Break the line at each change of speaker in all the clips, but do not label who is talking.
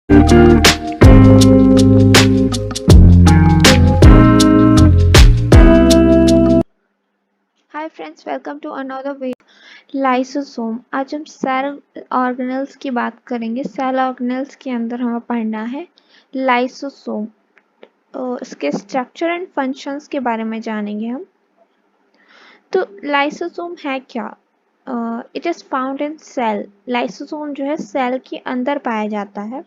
Hi friends, welcome to another video. Lysosome. आज हम cell organelles की बात करेंगे। सेल ऑर्गेनेल्स के अंदर हमें पढ़ना है लाइसोसोम। इसके स्ट्रक्चर एंड फंक्शंस के बारे में जानेंगे हम। तो लाइसोसोम है क्या? It is found in cell. Lysosome जो है सेल के अंदर पाया जाता है।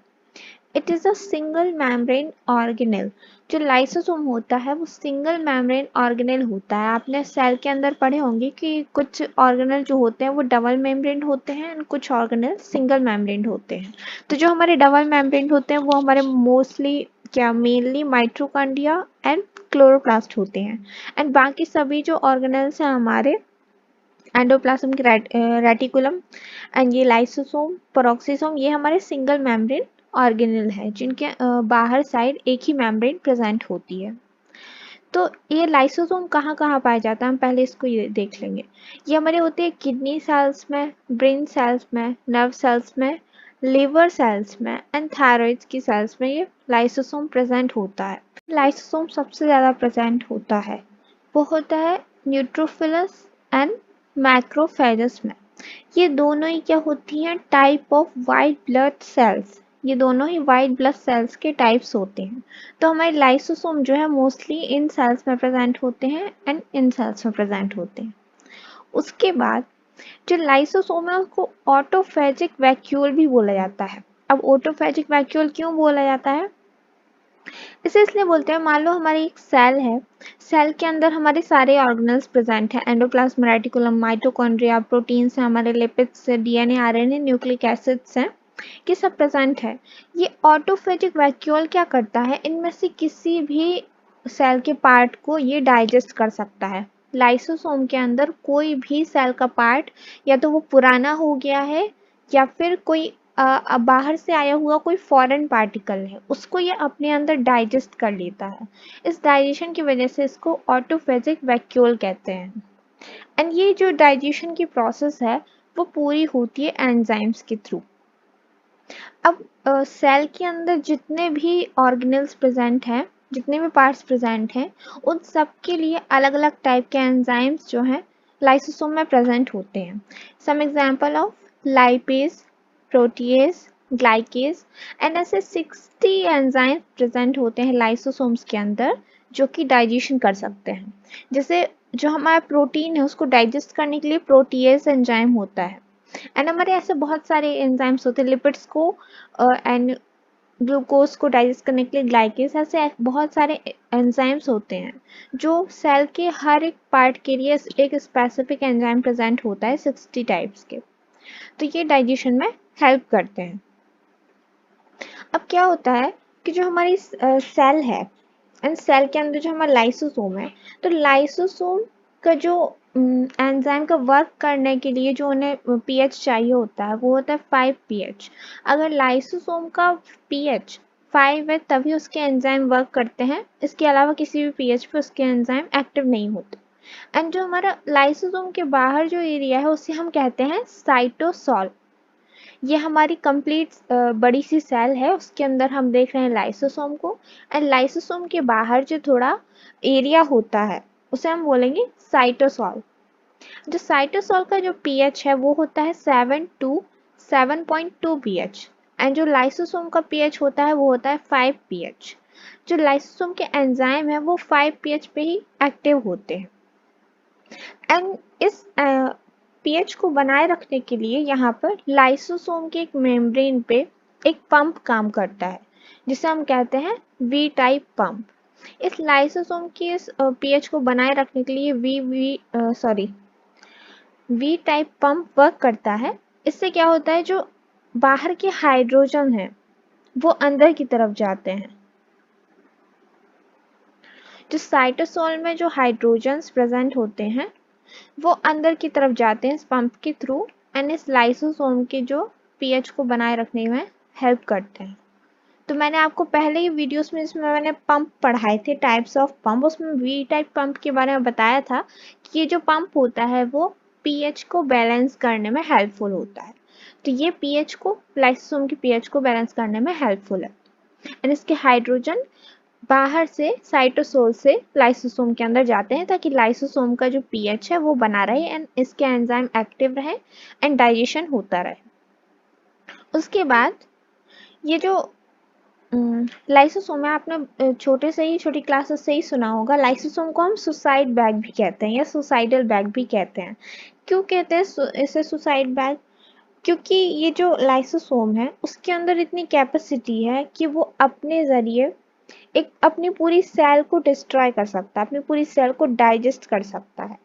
It is a single membrane organelle. जो लाइसोसोम होता है वो सिंगल मेम्ब्रेन ऑर्गेनेल होता है। आपने सेल के अंदर पढ़े होंगे कि कुछ ऑर्गेनेल जो होते हैं वो डबल मेम्ब्रेन होते हैं और कुछ ऑर्गेनेल सिंगल मेम्ब्रेन होते हैं। तो जो हमारे डबल मेम्ब्रेन होते हैं वो हमारे mostly mainly mitochondria and chloroplast होते हैं। एंड बाकी सभी जो ऑर्गेनेल्स हैं हमारे एंडोप्लाज्म की रेटिकुलम एंड ये लाइसोसोम, पेरोक्सिसोम, ये हमारे सिंगल मेम्ब्रेन ऑर्गेनेल है जिनके बाहर साइड एक ही मेम्ब्रेन प्रेजेंट होती है। तो ये लाइसोसोम कहाँ कहाँ पाया जाता है, हम पहले इसको ये देख लेंगे। ये हमारे होते हैं किडनी सेल्स में, ब्रेन सेल्स में, नर्व सेल्स में, लिवर सेल्स में एंड थायराइड की सेल्स में ये लाइसोसोम प्रेजेंट होता है। लाइसोसोम सबसे ज़्यादा प्रेजेंट होता है वो होता है न्यूट्रोफिलस एंड मैक्रोफेजस में। ये दोनों ही क्या होती हैं? Type of white blood cells. ये दोनों ही वाइट ब्लड सेल्स के टाइप्स होते हैं। तो हमारे लाइसोसोम जो है मोस्टली इन सेल्स में प्रेजेंट होते हैं एंड इन सेल्स में प्रेजेंट होते हैं। उसके बाद जो लाइसोसोम है उसको ऑटोफेजिक वैक्यूल भी बोला जाता है। अब ऑटोफेजिक वैक्यूल क्यों बोला जाता है? इसे इसलिए बोलते हैं, मान लो हमारी एक सेल है, सेल के अंदर हमारे सारे ऑर्गेनल्स प्रेजेंट हैं, एंडोप्लाज्म रेटिकुलम, माइटोकॉन्ड्रिया, प्रोटीन्स हैं, हमारे lipids, DNA, RNA, nucleic acids हैं, ये सब प्रेजेंट है। ये ऑटोफेजिक वैक्यूल क्या करता है? इनमें से किसी भी सेल के पार्ट को ये डाइजेस्ट कर सकता है। लाइसोसोम के अंदर कोई भी सेल का पार्ट या तो वो पुराना हो गया है या फिर कोई बाहर से आया हुआ कोई फॉरेन पार्टिकल है, उसको ये अपने अंदर डाइजेस्ट कर लेता है। इस डाइजेशन की वजह से इसको ऑटोफेजिक वैक्यूल कहते हैं। एंड ये जो डाइजेशन की प्रोसेस है वो पूरी होती है एंजाइम्स के थ्रू। अब सेल के अंदर जितने भी ऑर्गेनल्स प्रेजेंट हैं, जितने भी पार्ट्स प्रेजेंट हैं, उन सब के लिए अलग अलग टाइप के एंजाइम्स जो हैं लाइसोसोम में प्रेजेंट होते हैं। Some example of lipase, protease, glycase and ऐसे 60 एंजाइम्स प्रेजेंट होते हैं लाइसोसोम्स के अंदर जो कि डाइजेशन कर सकते हैं। जैसे जो हमारा प्रोटीन है उसको डाइजेस्ट करने के लिए प्रोटीएज एंजाइम होता है। एंड हमारे ऐसे बहुत सारे एंजाइम्स होते हैं लिपिड्स को एंड ग्लूकोज को डाइजेस्ट करने के लिए ग्लाइकेज। ऐसे बहुत सारे एंजाइम्स होते हैं जो सेल के हर एक पार्ट के लिए एक स्पेसिफिक एंजाइम प्रेजेंट होता है 60 टाइप्स के। तो ये डाइजेशन में हेल्प करते हैं। अब क्या होता है कि जो हमारी सेल है एंड सेल के अंदर जो हमारा लाइसोसोम है, तो लाइसोसोम का जो एंजाइम का वर्क करने के लिए जो उन्हें पीएच चाहिए होता है वो होता है 5 पीएच। अगर लाइसोसोम का पीएच 5 है तभी उसके एंजाइम वर्क करते हैं, इसके अलावा किसी भी पीएच पे उसके एंजाइम एक्टिव नहीं होते। एंड जो हमारा लाइसोसोम के बाहर जो एरिया है उसे हम कहते हैं साइटोसॉल। ये हमारी कंप्लीट बड़ी सी सेल है, उसके अंदर हम देख रहे हैं लाइसोसोम को। एंड लाइसोसोम के बाहर जो थोड़ा एरिया होता है उसे हम बोलेंगे साइटोसॉल। जो साइटोसॉल का जो पीएच है वो होता है 7 टू 7.2 पीएच एंड जो लाइसोसोम का पीएच होता है वो होता है 5 पीएच। जो लाइसोसोम के एंजाइम है वो 5 पीएच पे ही एक्टिव होते हैं। एंड इस पीएच को बनाए रखने के लिए यहाँ पर लाइसोसोम के एक मेम्ब्रेन पे एक पंप काम करता है जिसे हम कहते हैं वी टाइप पंप। इस लाइसोसोम के इस पीएच को बनाए रखने के लिए वी टाइप पंप वर्क करता है। इससे क्या होता है, जो बाहर के हाइड्रोजन है वो अंदर की तरफ जाते हैं। जो साइटोसोल में जो हाइड्रोजन्स प्रेजेंट होते हैं वो अंदर की तरफ जाते हैं इस पंप के थ्रू एंड इस लाइसोसोम के जो पीएच को बनाए रखने में हेल्प करते हैं। तो मैंने आपको पहले ही वीडियोस में जिसमें मैंने पंप पढ़ाए थे, टाइप्स ऑफ पंप, उसमें वी टाइप पंप के बारे में बताया था कि ये जो पंप होता है वो पीएच को बैलेंस करने में हेल्पफुल होता है। तो ये पीएच को, लाइसोसोम की पीएच को बैलेंस करने में हेल्पफुल है। एंड इसके हाइड्रोजन बाहर से साइटोसोल से लाइसोसोम के अंदर जाते हैं ताकि लाइसोसोम का जो पीएच है वो बना रहे एंड इसके एंजाइम एक्टिव रहे एंड डाइजेशन होता रहे। उसके बाद ये जो लाइसोसोम है, आपने छोटी क्लासेस से ही सुना होगा, लाइसोसोम को हम सुसाइड बैग भी कहते हैं या सुसाइडल बैग भी कहते हैं। क्यों कहते हैं इसे सुसाइड बैग? क्योंकि ये जो लाइसोसोम है उसके अंदर इतनी कैपेसिटी है कि वो अपने ज़रिए एक अपनी पूरी सेल को डिस्ट्रॉय कर सकता है, अपनी पूरी सेल को डाइजेस्ट कर सकता है।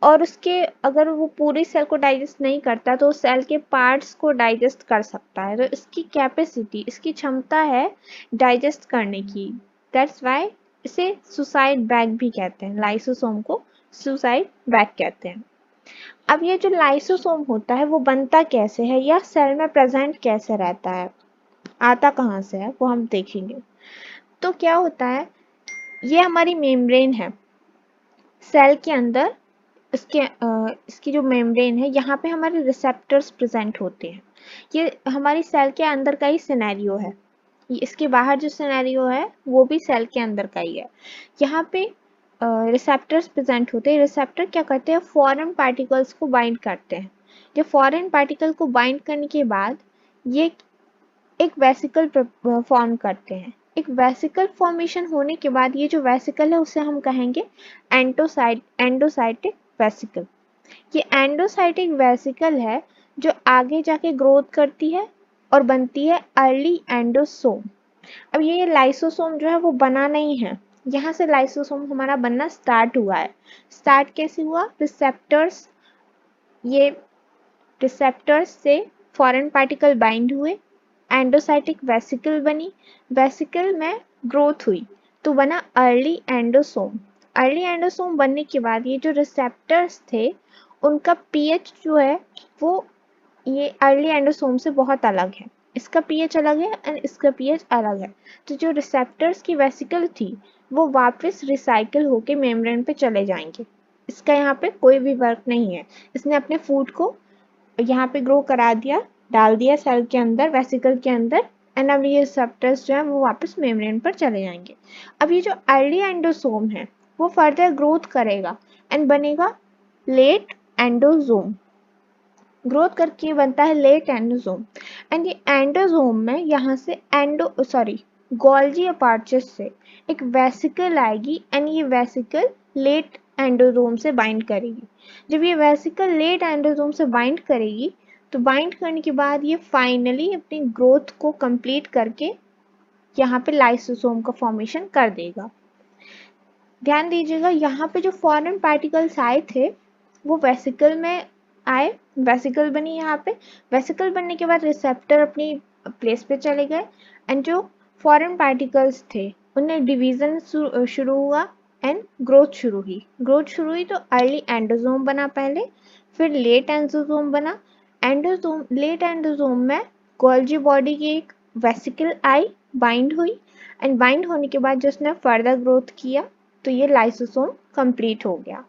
और उसके अगर वो पूरी सेल को डाइजेस्ट नहीं करता तो सेल के पार्ट्स को डाइजेस्ट कर सकता है। तो इसकी कैपेसिटी, इसकी क्षमता है डाइजेस्ट करने की। दैट्स वाई इसे सुसाइड बैग भी कहते हैं, लाइसोसोम को सुसाइड बैग कहते हैं। अब ये जो लाइसोसोम होता है वो बनता कैसे है या सेल में प्रेजेंट कैसे रहता है, आता कहाँ से है, वो हम देखेंगे। तो क्या होता है, ये हमारी मेम्ब्रेन है सेल के अंदर। इसकी जो मेम्ब्रेन है यहाँ पे हमारे रिसेप्टर्स प्रेजेंट होते हैं। ये हमारी सेल के अंदर का ही सिनेरियो है। इसके बाहर जो सिनेरियो है वो भी सेल के अंदर का ही है। यहाँ पे रिसेप्टर्स प्रेजेंट होते हैं। रिसेप्टर क्या करते हैं, फॉरेन पार्टिकल्स को बाइंड करते हैं। ये फॉरेन पार्टिकल को बाइंड करने के बाद ये एक वेसिकल फॉर्म करते हैं। एक वेसिकल फॉर्मेशन होने के बाद ये जो वेसिकल है उसे हम कहेंगे एंडोसाइटिक वेसिकल। ये एंडोसाइटिक वेसिकल है जो आगे जाके ग्रोथ करती है और बनती है अर्ली एंडोसोम। अब ये लाइसोसोम जो है वो बना नहीं है, यहाँ से लाइसोसोम हमारा बनना स्टार्ट हुआ है। स्टार्ट कैसे हुआ, रिसेप्टर्स, ये रिसेप्टर्स से फॉरेन पार्टिकल बाइंड हुए, एंडोसाइटिक वेसिकल बनी, वेसिकल में ग्रोथ हुई तो बना अर्ली एंडोसोम। अर्ली एंडोसोम बनने के बाद ये जो रिसेप्टर्स थे उनका पीएच जो है वो ये अर्ली एंडोसोम से बहुत अलग है। इसका पीएच अलग है एंड इसका पीएच अलग है। तो जो रिसेप्टर्स की वेसिकल थी वो वापस रिसाइकिल होके मेम्ब्रेन पे चले जाएंगे। इसका यहाँ पे कोई भी वर्क नहीं है, इसने अपने फूड को यहाँ पे ग्रो करा दिया, डाल दिया सेल के अंदर, वेसिकल के अंदर, एंड अब ये रिसेप्टर्स जो है वो वापस मेम्ब्रेन पर चले जाएंगे। अब ये जो अर्ली एंडोसोम है वो फर्दर ग्रोथ करेगा एंड बनेगा लेट एंडोसोम। ग्रोथ करके बनता है लेट एंडोसोम। एंड ये एंडोसोम में यहाँ से गोल्जी अपार्चस से एक वेसिकल आएगी एंड ये वेसिकल लेट एंडोसोम से बाइंड करेगी। जब ये वेसिकल लेट एंडोसोम से बाइंड करेगी तो बाइंड करने के बाद ये फाइनली अपनी ग्रोथ को कंप्लीट करके यहाँ पे लाइसोसोम का फॉर्मेशन कर देगा। ध्यान दीजिएगा, यहाँ पे जो फॉरेन पार्टिकल्स आए थे वो वेसिकल में आए, वेसिकल बनी। यहाँ पे वेसिकल बनने के बाद रिसेप्टर अपनी प्लेस पे चले गए एंड जो फॉरेन पार्टिकल्स थे उनमें डिवीजन शुरू हुआ एंड ग्रोथ शुरू हुई तो अर्ली एंडोसोम बना पहले, फिर लेट एंडोसोम बना। लेट एंडोसोम में गोल्जी बॉडी की एक वेसिकल आई, बाइंड हुई एंड बाइंड होने के बाद जिसने फर्दर ग्रोथ किया तो ये लाइसोसोम कंप्लीट हो गया।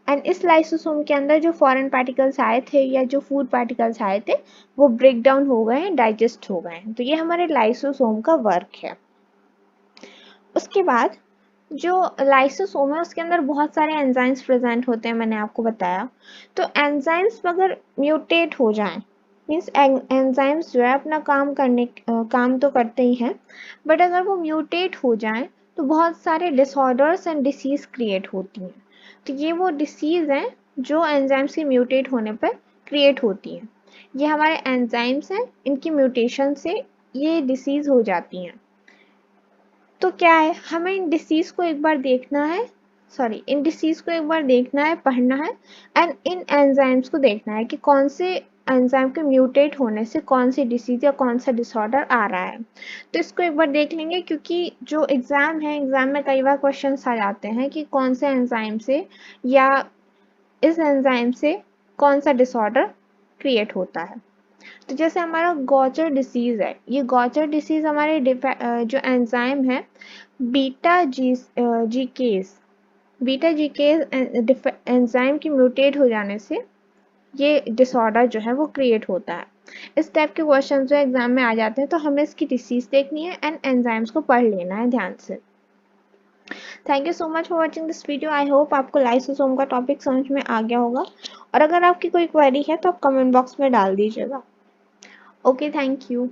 एंड इस लाइसोसोम के अंदर जो फॉरेन पार्टिकल्स आए थे या जो फूड पार्टिकल्स आए थे वो ब्रेक डाउन हो गए हैं, डाइजेस्ट हो गए हैं। तो ये हमारे लाइसोसोम का वर्क है। उसके बाद जो लाइसोसोम है उसके अंदर बहुत सारे एंजाइम्स प्रेजेंट होते हैं, मैंने आपको बताया। तो एंजाइम्स अगर म्यूटेट हो जाएं, मीन्स एंजाइम्स जो है अपना काम तो करते ही हैं, बट अगर वो म्यूटेट हो जाएं तो बहुत सारे डिसऑर्डर्स एंड डिसीज क्रिएट होती हैं। तो ये वो डिसीज हैं जो एंजाइम्स के म्यूटेट होने पर क्रिएट होती हैं। ये हमारे एंजाइम्स हैं, इनकी म्यूटेशन से ये डिसीज हो जाती हैं। तो क्या है, हमें इन डिसीज को एक बार देखना है, पढ़ना है एंड इन एंजाइम्स को देखना है कि कौन से एंजाइम के म्यूटेट होने से कौन सी डिसीज या कौन सा डिसऑर्डर आ रहा है। तो इसको एक बार देख लेंगे क्योंकि जो एग्जाम में कई बार क्वेश्चंस आ जाते हैं कि कौन से एंजाइम से या इस एंजाइम से कौन सा डिसऑर्डर क्रिएट होता है। तो जैसे हमारा गॉचर डिसीज है, ये गॉचर डिसीज हमारे जो एंजाइम है बीटा जीकेस एंजाइम की म्यूटेट हो जाने से ये डिसऑर्डर जो है वो क्रिएट होता है। इस टाइप के क्वेश्चन जो एग्जाम में आ जाते हैं, तो हमें इसकी डिसीज देखनी है एंड एंजाइम्स को पढ़ लेना है ध्यान से। Thank you so much for watching this video. I hope आपको लाइसोसोम का टॉपिक समझ में आ गया होगा, और अगर आपकी कोई क्वेरी है तो आप कमेंट बॉक्स में डाल दीजिएगा। Okay, thank you.